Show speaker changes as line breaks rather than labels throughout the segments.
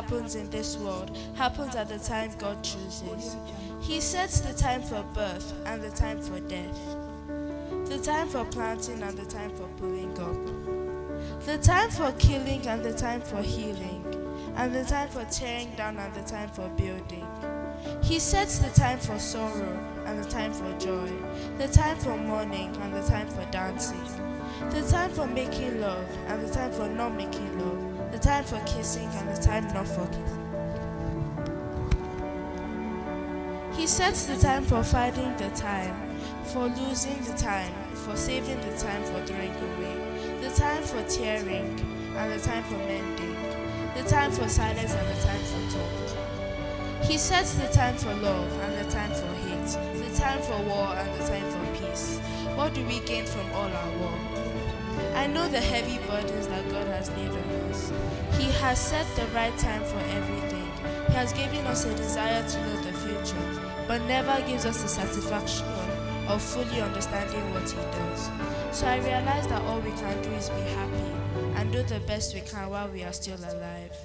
happens in this world happens at the time God chooses. He sets the time for birth and the time for death, the time for planting and the time for pulling up, the time for killing and the time for healing, and the time for tearing down and the time for building. He sets the time for sorrow and the time for joy, the time for mourning and the time for dancing, the time for making love and the time for not making love, the time for kissing and the time not for kissing. He sets the time for finding the time, for losing the time, for saving the time, for throwing away, the time for tearing and the time for mending, the time for silence and the time for talk. He sets the time for love and the time for hate, the time for war and the time for peace. What do we gain from all our war? I know the heavy burdens that God has laid on us. He has set the right time for everything. He has given us a desire to know the future, but never gives us the satisfaction of fully understanding what He does. So I realize that all we can do is be happy and do the best we can while we are still alive.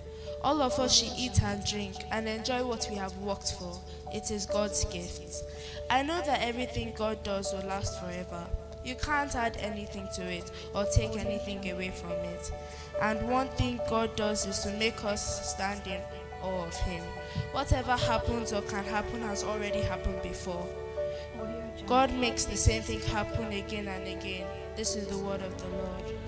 All of us should eat and drink and enjoy what we have worked for. It is God's gift. I know that everything God does will last forever. You can't add anything to it or take anything away from it. And one thing God does is to make us stand in awe of Him. Whatever happens or can happen has already happened before. God makes the same thing happen again and again. This is the word of the Lord.